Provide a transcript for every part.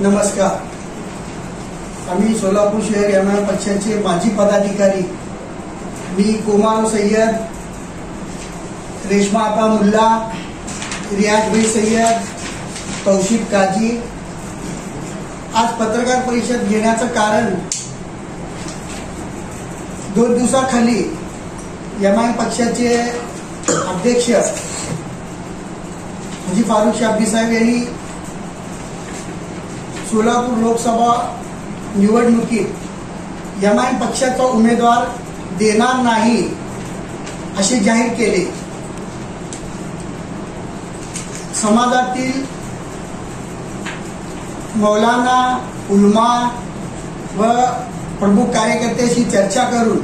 नमस्कार. आम्ही सोलापूर शहर एमआयएम पक्षाचे माजी पदाधिकारी मी कुमार सय्यद, रेशमा आपा मुल्ला, रियाज भाई सय्यद, तौशिफ काजी आज पत्रकार परिषद घेण्याचं कारण 2 दिवसाखाली एमआयएम पक्षाचे अध्यक्ष हाजी फारुख शाब्बी साहेब यांनी सोलापूर लोकसभा निवडणुकीत एमआयएम पक्षाचा उमेदवार देणार नाही असे जाहीर केले. समाजातील मौलाना, उलमा व प्रमुख कार्यकर्त्यांशी चर्चा करून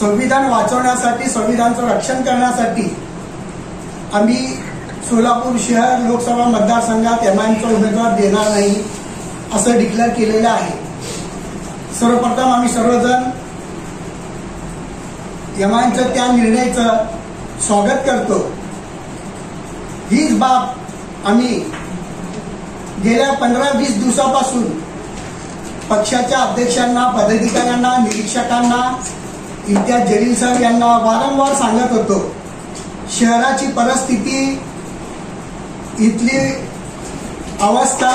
संविधान वाचवण्यासाठी, संविधानाचं रक्षण करण्यासाठी आम्ही सोलापूर शहर लोकसभा मतदारसंघात एमआयएमचा उमेदवार देणार नाही असं डिक्लेअर केलेलं आहे. सर्वप्रथम आम्ही सर्वजण एमआयएमच्या त्या निर्णयाचं स्वागत करतो. हीच बाब आम्ही गेल्या 15-20 दिवसापासून पक्षाच्या अध्यक्षांना, पदाधिकाऱ्यांना, निरीक्षकांना, इम्तियाज जलील साहेब यांना वारंवार सांगत होतो. शहराची परिस्थिती, इथली अवस्था,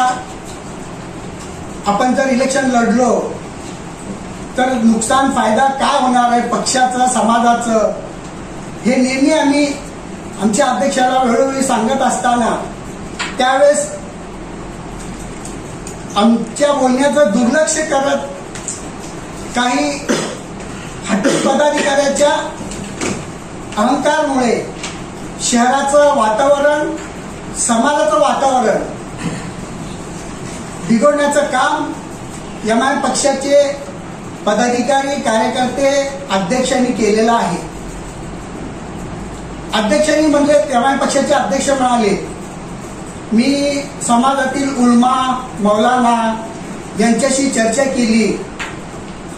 आपण जर इलेक्शन लढलो तर नुकसान फायदा काय होणार आहे पक्षाचं, समाजाचं, हे नेहमी आम्ही आमच्या अध्यक्षाला वेळोवेळी सांगत असताना त्यावेळेस आमच्या बोलण्याचं दुर्लक्ष करत काही हट्टी पदाधिकाऱ्याच्या अहंकारमुळे शहराचं वातावरण, समाजाचं वातावरण बिघडण्याचं काम एमआयएम पक्षाचे पदाधिकारी, कार्यकर्ते, अध्यक्षांनी केलेलं आहे. अध्यक्षांनी म्हणजे एमआयएम पक्षाचे अध्यक्ष म्हणाले, मी समाजातील उलमा, मौलाना यांच्याशी चर्चा केली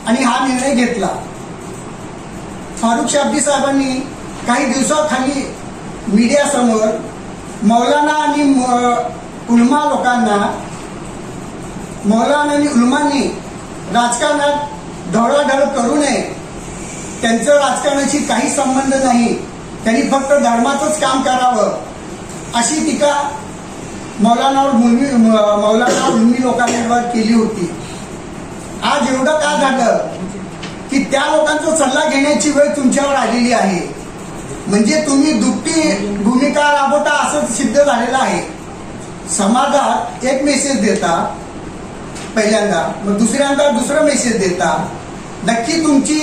आणि हा निर्णय घेतला. फारुख शाब्बी साहेबांनी काही दिवसाखाली मीडियासमोर मौलाना आणि उलमा लोकांना, मौलाना आणि उलमांनी राजकारणात ढवळाढवळ करू नये, त्यांचं राजकारणाशी काही संबंध नाही, त्यांनी फक्त धर्माचंच काम करावं अशी टीका मौलाना उलमी लोकांवर केली होती. आज एवढं का झालं की त्या लोकांचा सल्ला घेण्याची वेळ तुमच्यावर आलेली आहे. म्हणजे तुम्ही दुपटी भूमिका राबवता असं सिद्ध झालेलं आहे. समाजात एक मेसेज देता पहिल्यांदा, मग दुसऱ्यांदा दुसरं मेसेज देता. नक्की तुमची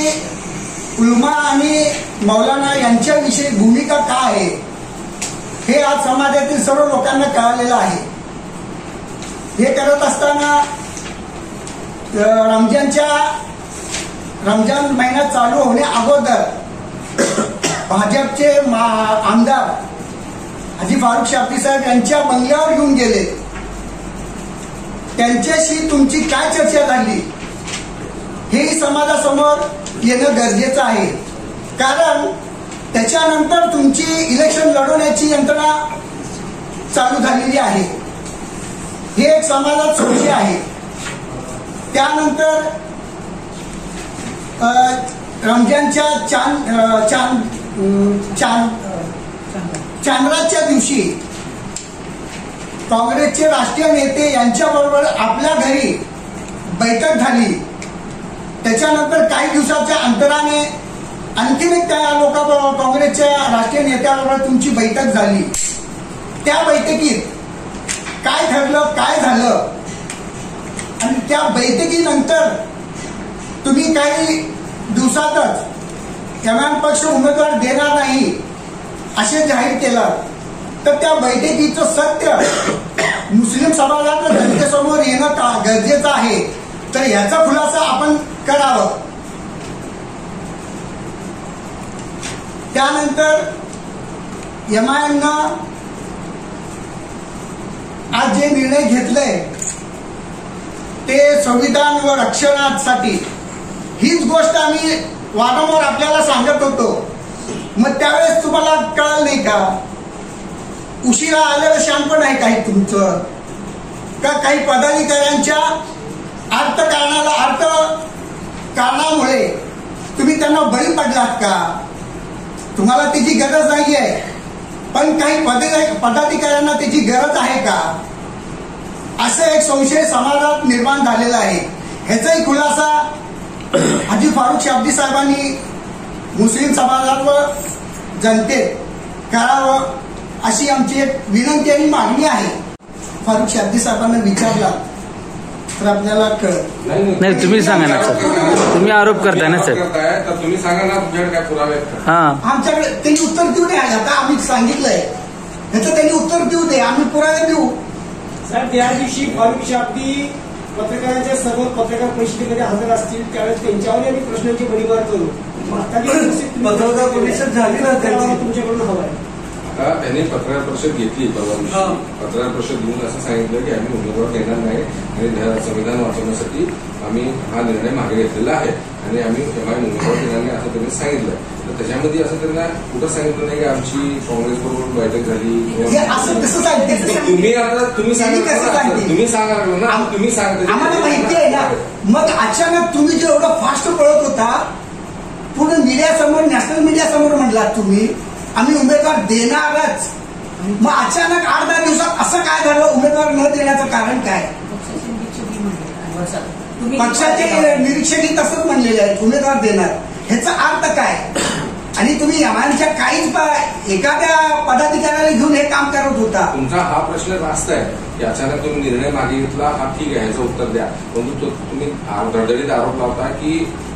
उलमा आणि मौलाना यांच्याविषयी भूमिका काय आहे हे आज समाजातील सर्व लोकांना कळालेलं आहे. हे करत असताना रमजान महिना चालू होण्या अगोदर भाजपचे आमदार हाजी फारुख शाब्बी साहेब यांच्या बंगल्यावर घेऊन गेले. त्यांच्याशी तुमची काय चर्चा झाली हेही समाजासमोर येणं गरजेचं आहे. कारण त्याच्यानंतर तुमची इलेक्शन लढवण्याची यंत्रणा चालू झालेली आहे. हे एक समाजात सोयी आहे. त्यानंतर रमजानच्या चांद्राच्या दिवशी काँग्रेसचे राष्ट्रीय नेते यांच्याबरोबर आपल्या घरी बैठक झाली. त्याच्यानंतर काही दिवसाच्या अंतराने आणखीन एक त्या काँग्रेसच्या राष्ट्रीय नेत्याबरोबर तुमची बैठक झाली. त्या बैठकीत काय ठरलं, काय झालं आणि त्या बैठकीनंतर तुम्ही काही दिवसातच एमआयएम पक्ष उमेदवार देणार नाही असे जाहीर केलं, तर त्या बैठकीचं सत्य मुस्लिम समाजाच्या जनतेसमोर येणं गरजेचं आहे. तर याचा खुलासा आपण करावं. त्यानंतर एमआयएमनं आज जे निर्णय घेतले ते संविधान व रक्षणासाठी, हीच गोष्ट आम्ही वारंवार आपल्याला सांगत होतो. मग त्यावेळेस तुम्हाला कळलं नाही का? उशिरा आलेलं शानपण आहे काही तुमचं. का काही पदाधिकाऱ्यांच्या कारणामुळे तुम्ही त्यांना बळी पडलात का? तुम्हाला त्याची गरज नाहीये, पण काही पदाधिकाऱ्यांना त्याची गरज आहे का? असं एक संशय समाजात निर्माण झालेला आहे. ह्याचाही खुलासा हाजी फारुख शाब्दी साहेबांनी मुस्लिम समाजात व जनतेत करावं अशी आमची एक विनंती आणि मागणी आहे. फारुख शाब्दी साहेबांना विचारला तर आपल्याला कळत नाही. तुम्ही सांगा ना सर, तुम्ही आरोप करताय ना सर, तर तुम्ही सांगा ना तुमच्याकडे काय पुरावे आहेत. आमच्याकडे त्यांनी उत्तर देऊ दे. आता आम्ही सांगितलंय ह्याचं त्यांनी उत्तर देऊ दे, आम्ही पुरावे देऊ. साहेब, त्या दिवशी फारुख शाब्दी पत्रकारांच्या सर्व पत्रकार परिषदेमध्ये हजर असतील त्यावेळेस त्यांच्यावर आम्ही प्रश्नांची बडीवार करू. पत्रकार परिषद झाली ना तुमच्याकडून हवं आहे. आता त्यांनी पत्रकार परिषद घेतली परवा दिवशी. पत्रकार परिषद घेऊन असं सांगितलं की आम्ही उमेदवार देणार नाही आणि संविधान वाचवण्यासाठी आम्ही हा निर्णय मागे घेतलेला आहे आणि आम्ही उमेदवार देणार नाही असं त्यांनी सांगितलं. तर त्याच्यामध्ये असं त्यांना कुठं सांगितलं नाही की आमची काँग्रेस बरोबर बैठक झाली. तुम्ही सांगा ना, तुम्ही सांगा आम्हाला माहिती आहे ना. मग अचानक तुम्ही जे एवढं फास्ट पळत होता पूर्ण मीडियासमोर, नॅशनल मीडियासमोर म्हटलात तुम्ही आम्ही उमेदवार देणारच. मग अचानक 8-10 दिवसात असं काय झालं? उमेदवार न देण्याचं कारण काय? पक्षाचे निरीक्षकही तसंच म्हणलेले आहेत उमेदवार देणार. ह्याचा अर्थ काय? आणि तुम्ही आमच्या काहीच एखाद्या पदाधिकाऱ्याला घेऊन हे काम करत होता. तुमचा हा प्रश्न रास्त आहे की अचानक तुम्ही निर्णय मागे घेतला. हा ठीक आहे, ह्याचं उत्तर द्या. परंतु तुम्ही धडधडीत आरोप लावता की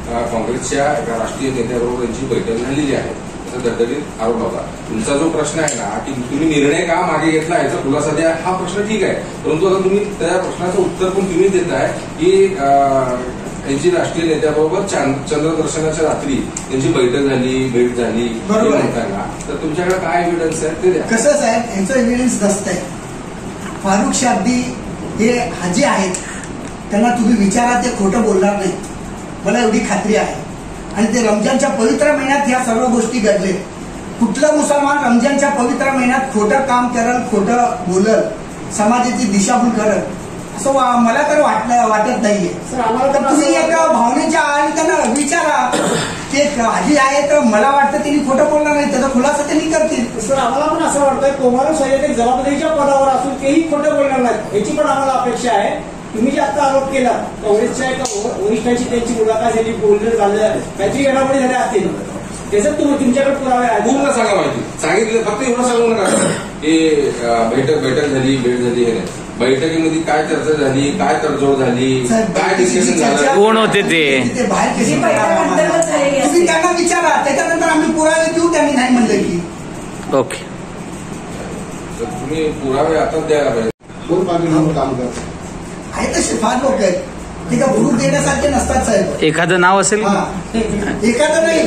काँग्रेसच्या एका राष्ट्रीय नेत्याबरोबर यांची बैठक झालेली आहे. धडधडीत आरोप लावता. तुमचा जो प्रश्न आहे ना की तुम्ही निर्णय का मागे घेतला याचा खुलासा द्या, हा प्रश्न ठीक आहे. परंतु आता तुम्ही त्या प्रश्नाचं उत्तर पण तुम्ही देताय की यांची राष्ट्रीय नेत्याबरोबर चंद्रदर्शनाच्या रात्री त्यांची बैठक झाली, भेट झाली, बरोबर म्हणताना. तर तुमच्याकडे काय एव्हिडन्स आहे ते द्या. कसं साहेब, यांचं एव्हिडन्स नसतंय. फारुख शाब्दी हे हाजी आहेत, त्यांना तुम्ही विचारा, ते खोटं बोलणार नाही, मला एवढी खात्री आहे. आणि ते रमजानच्या पवित्र महिन्यात ह्या सर्व गोष्टी घडले. कुठलं मुसलमान रमजानच्या पवित्र महिन्यात खोटं काम करल, खोटं बोलल, समाजाची दिशाभूल करल असं मला तर वाटत नाहीये. तर तुम्ही एका भावनेच्या आणि त्यांना विचारा. ते हाजी आहे तर मला वाटतं त्यांनी खोटं बोलणार नाही, त्याचा खुलासा त्यांनी करतील. सर, आम्हाला पण असं वाटतंय कोमारू सय्यद एक जबाबदारीच्या पदावर असून तेही खोटं बोलणार नाही याची पण आम्हाला अपेक्षा आहे. तुम्ही जे आता आरोप केला काँग्रेसच्या एका वरिष्ठांची त्यांची मुलाखत झाली, बोलणं झालं, काहीतरी घडामोडी झाल्या असतील, त्याच्यात तुमच्याकडे पुरावे आहेत. पूर्ण सांगा माहिती. सांगितलं फक्त एवढं सांगू नका की बैठक झाली, भेट झाली. हे नाही, बैठकीमध्ये काय चर्चा झाली, काय तडजोड झाली, काय डिस्कशन झालं, कोण होते ते बाहेर तुम्ही त्यांना विचारा. त्याच्यानंतर आम्ही पुरावे देऊ. त्यांनी नाही म्हणलं की ओके. तर तुम्ही पुरावे आता द्यायला पाहिजे. कोण पाणी काम करत आहे तसे फार लोक आहेत ते का भरून देण्यासारखे नसतात साहेब. एखादं नाव असेल, एखादं नाही,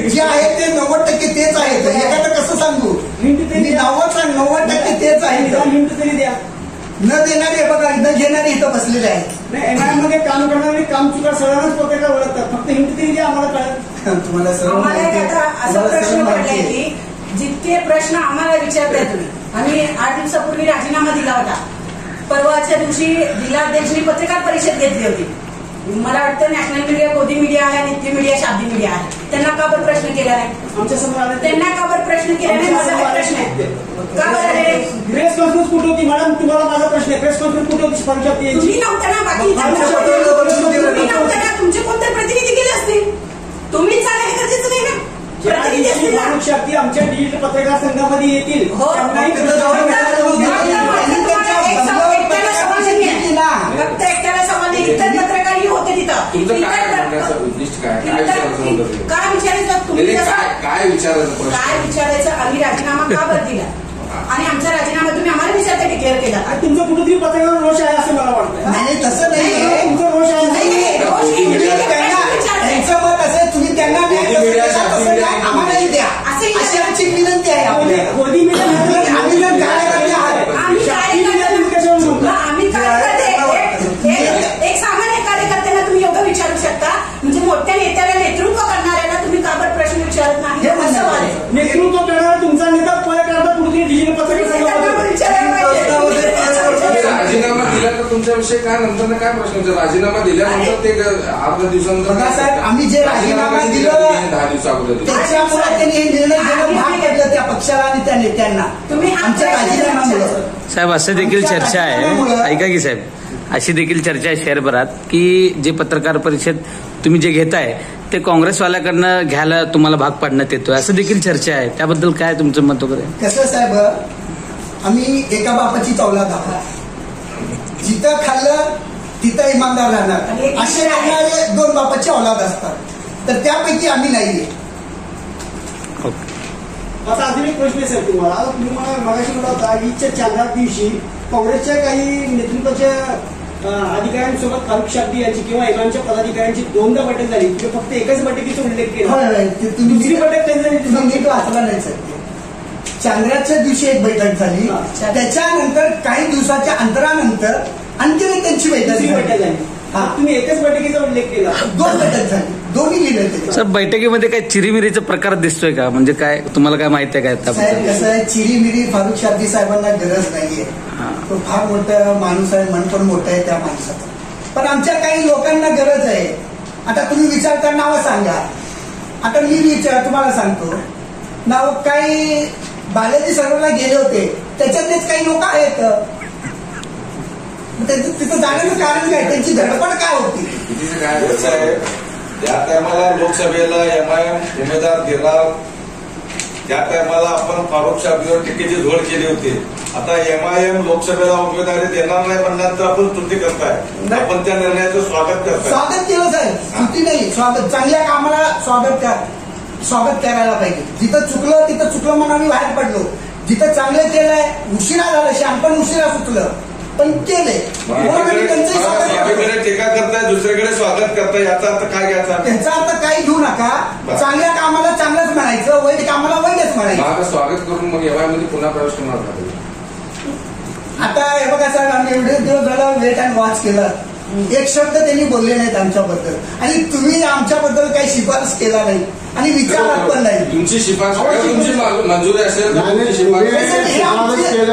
जे आहे ते 90% तेच आहेत. एखादं कसं सांगू मी? 90% तेच आहे. न देणारे बघा, न घेणारे इथं बसलेले आहेत. एमआयएम मध्ये काम करणारे काम चुका सगळ्यांनाच पत्रकार ओळखतात. फक्त हिंट तरी द्या आम्हाला कळत. तुम्हाला असं प्रश्न पडलाय की जितके प्रश्न आम्हाला विचारताय तुम्ही, आम्ही 8 दिवसापूर्वी राजीनामा दिला होता. परवाच्या दिवशी जिल्हाध्यक्षांनी पत्रकार परिषद घेतली होती. मला वाटतं नॅशनल मीडिया, गोदी मीडिया आहे, नित्य मीडिया, शाब्दी मीडिया आहे. त्यांना का बरं प्रश्न केला नाही? आमच्या समोर त्यांना का बरं प्रश्न केला नाही? माझा प्रश्न आहे. का बरं प्रेस कॉन्फरन्स कुठे होती मॅडम? तुम्हाला माझा प्रश्न आहे. प्रेस कॉन्फरन्स कुठे होती? तुम्ही नव्हता ना, बाकी तुम्ही नव्हता ना, तुमचे कोणते प्रतिनिधी गेले असतील? तुम्हीच झाले हे गरजेचं नाही ना. प्रतिनिधी असतील ना. फारुख शाब्दी आमच्या डिजिटल पत्रकार संघामध्ये येतील. फक्त एकट्याला सवाल नाही, इतर पत्रकारही होते तिथं. काय विचारायचं तुम्ही? काय विचारायचं? आम्ही राजीनामा का बरं दिला आणि आमचा राजीनामा तुम्ही आम्हाला विचारता डिक्लेअर केला. तुमचं कुठेतरी पत्रकार रोष आहे असं मला वाटतं. नाही, तसं नाही. तुमचं रोष आहे. त्यांचं मत असेल, तुम्ही त्यांना आम्हालाही द्या अशी आमची विनंती आहे. आपल्याला गोदी मीडिया आम्ही जर कार्यकर्ते आहात, आम्ही एक सामान्य कार्यकर्त्यांना तुम्ही एवढं विचारू शकता, म्हणजे मोठ्या नेत्याला नेतृत्व करणाऱ्याला तुम्ही का बरं प्रश्न विचारत नाही? नेतृत्व करणारा तुमचा नेता पळ तुमच्याविषयी काय नंतर काय प्रश्न राजीनामा दिल्यानंतर ते अर्ध्या दिवसानंतर बघा साहेब, आम्ही जे राजीनामा दिलं 10 दिवसाअगोदर त्याच्यामुळे त्यांनी हे निर्णय घेणं भाग पडलं त्या पक्षाला आणि त्या नेत्यांना. आमच्या राजीनाम्यामुळे साहेब असं देखील चर्चा आहे, ऐका की साहेब, अशी देखील चर्चा आहे शहरभरात की जे पत्रकार परिषद तुम्ही जे घेताय ते काँग्रेसवाल्याकडनं घ्यायला तुम्हाला भाग पाडण्यात येतोय, असं देखील चर्चा आहे. त्याबद्दल काय तुमचं मत वगैरे? कसं साहेब, आम्ही एका बापाची औलाद आहोत. जिथं खाल्लं तिथं इमानदार राहणार असे राहणारे 2 बापाची औलाद असतात, तर त्यापैकी आम्ही नाहीये. आता अजून एक प्रश्न आहे साहेब तुम्हाला. तुम्ही मला मगाशी म्हणला होता ईदच्या चांद्या दिवशी काँग्रेसच्या काही नेतृत्वाच्या अधिकाऱ्यांसोबत फारुख शाब्दी यांची किंवा इमानच्या पदाधिकाऱ्यांची 2दा बैठक झाली. तुम्ही फक्त एकच बैठकीचा उल्लेख केला, दुसरी बैठक कधी झाली तुम्ही नीट वाचला नाही सर. चांद्र्याच्या दिवशी एक बैठक झाली, त्याच्यानंतर काही दिवसाच्या अंतरानंतर आणखी त्यांची बैठक झाली. तुम्ही एकच बैठकीचा उल्लेख केला, 2 बैठक झाली, दोन्ही निर्णय केले. सर बैठकीमध्ये काय चिरीमिरीचा प्रकार दिसतोय का? म्हणजे काय तुम्हाला काय माहिती आहे काय? साहेब कसं आहे, चिरीमिरी फारुख शाब्दी साहेबांना गरज नाहीये. तो फार मोठा माणूस आहे, मन पण मोठं आहे त्या माणसाचं. पण आमच्या काही लोकांना गरज आहे. आता तुम्ही विचारता नावं सांगा. आता मी तुम्हाला सांगतो नाव. काही बालाजी सरोवरला गेले होते, त्याच्यातलेच काही लोक आहेत. तिथं जाण्याचं कारण काय? त्यांची धडपड काय होती? ज्या टायमाला लोकसभेला MIM उमेदवार दिला त्या टायमाला आपण फारुख शाब्दीवर टीकेची झोड केली होती. आता MIM लोकसभेला उमेदवारी देणार नाही म्हणल्यानंतर आपण स्तुती करताय, आपण त्या निर्णयाचं स्वागत करताय. स्वागत केलं साहेब, स्तुती नाही, स्वागत. चांगल्या कामाला स्वागत करायला पाहिजे. जिथं चुकलं म्हणून आम्ही बाहेर पडलो. जिथं चांगलं केलंय, उशिरा झालं, श्याम पण उशिरा सुटलं, पण केलंय. एकीकडे टीका करताय, दुसरीकडे स्वागत करताय, याचा अर्थ काय घ्यायचा? त्याचा अर्थ काही घेऊ नका. चांगल्या कामाला चांगलंच म्हणायचं, वाईट कामाला वाईटच म्हणायचं. स्वागत करून मग MIM पुन्हा प्रवेश करणार. आता हे बघा साहेब, आम्ही एवढे दिवस झाला वेट अँड वॉच केलं, एक शब्द त्यांनी बोलले नाहीत आमच्याबद्दल, आणि तुम्ही आमच्याबद्दल काही शिफारस केला नाही आणि विचारत पण नाही. तुमची शिफारस तुमची मंजुरी असेल केलं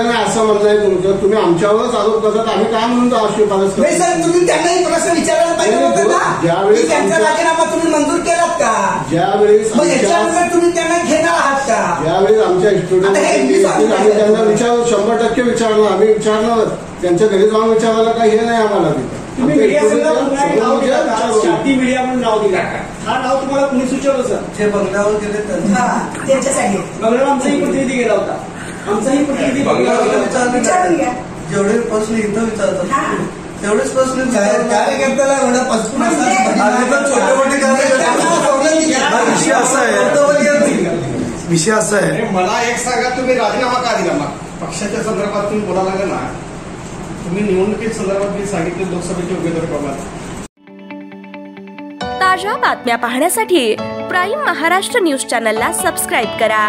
नाही असं म्हणणं आहे तुमचं. तुम्ही आमच्यावरच आरोप करतात, आम्ही काय म्हणतो शिफारस नाही सर. तुम्ही त्यांनाही प्रश्न विचारायला पाहिजे होतं ना, ज्यावेळी त्यांचा राजीनामा तुम्ही मंजूर केलात का? ज्यावेळेस याच्यानंतर तुम्ही त्यांना घेणार आहात का? ज्यावेळेस आमच्या स्टुडंट आम्ही त्यांना 100% विचारणार. आम्ही विचारणार, त्यांच्या घरी जाऊन विचारायला काही हे नाही आम्हाला. तुम्ही मीडिया शाब्दी मीडिया म्हणून नाव दिलं, हा नाव तुम्हाला कुणी सुचवलं सर? जे बंगल्यावर गेले त्यांच्यासाठी बंगल्यावर आमचाही प्रतिनिधी गेला होता. आमचाही प्रतिनिधी विचारून घ्या. जेवढे प्रश्न इथं विचारतात तेवढेच प्रश्न कार्यकर्त्याला एवढा विषय असा आहे. मला एक सांगा, तुम्ही राजीनामा का दिला? मग पक्षाच्या संदर्भात तुम्ही बोलायला लागला ना, तुम्ही निवडणुकी संदर्भात मी सांगितले लोकसभेचे उमेदवार प्रमाण. ताज्या बातम्या पाहण्यासाठी प्राईम महाराष्ट्र न्यूज चॅनलला सबस्क्राईब करा.